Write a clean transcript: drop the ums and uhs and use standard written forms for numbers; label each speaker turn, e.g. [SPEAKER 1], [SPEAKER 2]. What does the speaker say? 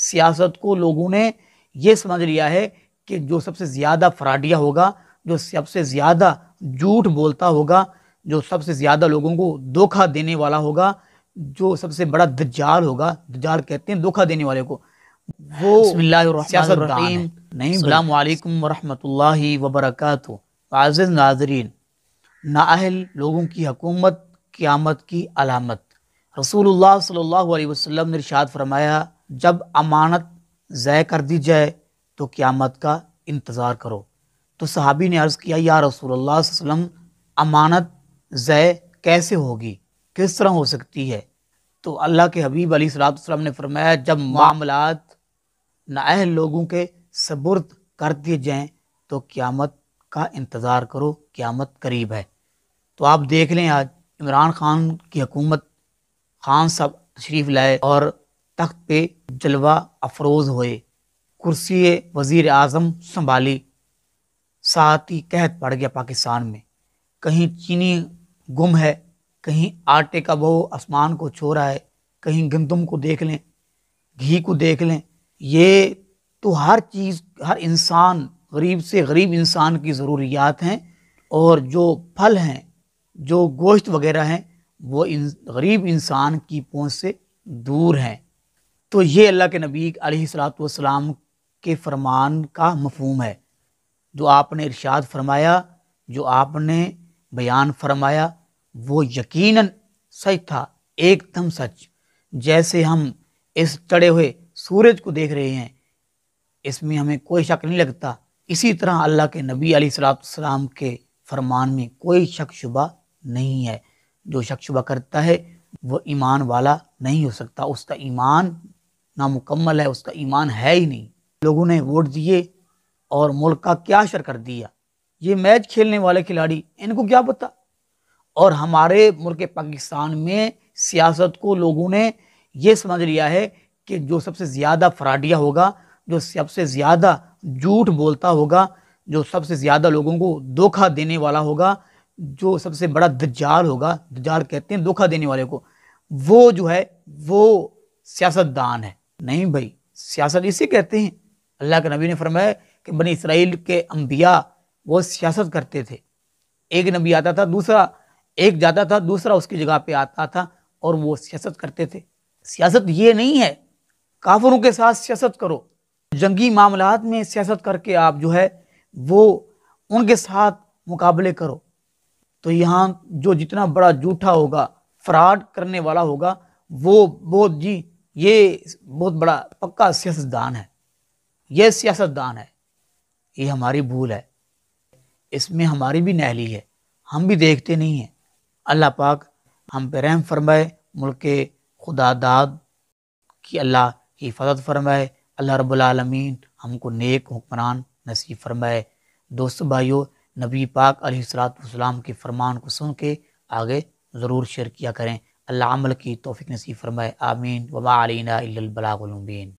[SPEAKER 1] سیاست کو لوگوں نے یہ سمجھ لیا ہے کہ جو سب سے زیادہ فراڈیا ہوگا، جو سب سے زیادہ جھوٹ بولتا ہوگا، جو سب سے زیادہ لوگوں کو دھوکہ دینے والا ہوگا، جو سب سے بڑا دجال ہوگا، دجال کہتے ہیں دھوکہ دینے والے کو، وہ بسم اللہ الرحمن الرحیم نہیں۔ السلام علیکم ورحمۃ اللہ وبرکاتہ۔ عزیز ناظرین، نااہل لوگوں کی حکومت قیامت کی علامت۔ رسول اللہ صلی اللہ علیہ وسلم نے ارشاد فرمایا، جب امانت ضائع کر دی جائے تو قیامت کا انتظار کرو۔ تو صحابی نے عرض کیا، یا رسول اللہ صلی اللہ علیہ وسلم امانت ضائع کیسے ہوگی، کس طرح ہو سکتی ہے؟ تو اللہ کے حبیب علیہ الصلوۃ والسلام نے فرمایا، جب معاملات نااہل لوگوں کے سپرد کر دیے جائیں تو قیامت کا انتظار کرو، قیامت قریب ہے۔ تو آپ دیکھ لیں، آج عمران خان کی حکومت، خان صاحب تشریف لائے اور تخت پہ جلوہ افروز ہوئے، کرسی وزیر اعظم سنبھالی، ساتھ ہی قحط پڑ گیا پاکستان میں، کہیں چینی گم ہے، کہیں آٹے کا بہو آسمان کو چھو رہا ہے، کہیں گندم کو دیکھ لیں، گھی کو دیکھ لیں۔ یہ تو ہر چیز، ہر انسان، غریب سے غریب انسان کی ضروریات ہیں، اور جو پھل ہیں، جو گوشت وغیرہ ہیں، وہ غریب انسان کی پہنچ سے دور ہیں۔ تو یہ اللہ کے نبی علیہ الصلوۃ والسلام کے فرمان کا مفہوم ہے۔ جو آپ نے ارشاد فرمایا، جو آپ نے بیان فرمایا، وہ یقیناً سچ تھا، ایک دم سچ۔ جیسے ہم اس چڑھے ہوئے سورج کو دیکھ رہے ہیں، اس میں ہمیں کوئی شک نہیں لگتا، اسی طرح اللہ کے نبی علیہ الصلوۃ والسلام کے فرمان میں کوئی شک شبہ نہیں ہے۔ جو شک شبہ کرتا ہے وہ ایمان والا نہیں ہو سکتا، اس کا ایمان نامکمل ہے، اس کا ایمان ہے ہی نہیں۔ لوگوں نے ووٹ دیے اور ملک کا کیا شر کر دیا، یہ میچ کھیلنے والے کھلاڑی، ان کو کیا پتا؟ اور ہمارے ملک پاکستان میں سیاست کو لوگوں نے یہ سمجھ لیا ہے کہ جو سب سے زیادہ فراڈیا ہوگا، جو سب سے زیادہ جھوٹ بولتا ہوگا، جو سب سے زیادہ لوگوں کو دھوکہ دینے والا ہوگا، جو سب سے بڑا دجال ہوگا، دجال کہتے ہیں دھوکہ دینے والے کو، وہ جو ہے وہ سیاست دان ہے۔ نہیں بھائی، سیاست اسی کہتے ہیں۔ اللہ کے نبی نے فرمایا کہ بنی اسرائیل کے انبیاء وہ سیاست کرتے تھے، ایک نبی آتا تھا، دوسرا ایک جاتا تھا، دوسرا اس کی جگہ پہ آتا تھا، اور وہ سیاست کرتے تھے۔ سیاست یہ نہیں ہے کافروں کے ساتھ سیاست کرو، جنگی معاملات میں سیاست کر کے آپ جو ہے وہ ان کے ساتھ مقابلے کرو۔ تو یہاں جو جتنا بڑا جھوٹا ہوگا، فراڈ کرنے والا ہوگا، وہ بہت یہ بہت بڑا پکا سیاست دان ہے، یہ سیاست دان ہے۔ یہ ہماری بھول ہے، اس میں ہماری بھی نااہلی ہے، ہم بھی دیکھتے نہیں ہیں۔ اللہ پاک ہم پہ رحم فرمائے، ملک خدا داد کی اللہ حفاظت فرمائے، اللہ رب العالمین ہم کو نیک حکمران نصیب فرمائے۔ دوستو بھائیو، نبی پاک علیہ الصلوۃ والسلام کے فرمان کو سن کے آگے ضرور شیئر کیا کریں۔ اللہ عمل کی توفیق نصیب فرمائے، آمین۔ وما علینا الا البلاغ المبین۔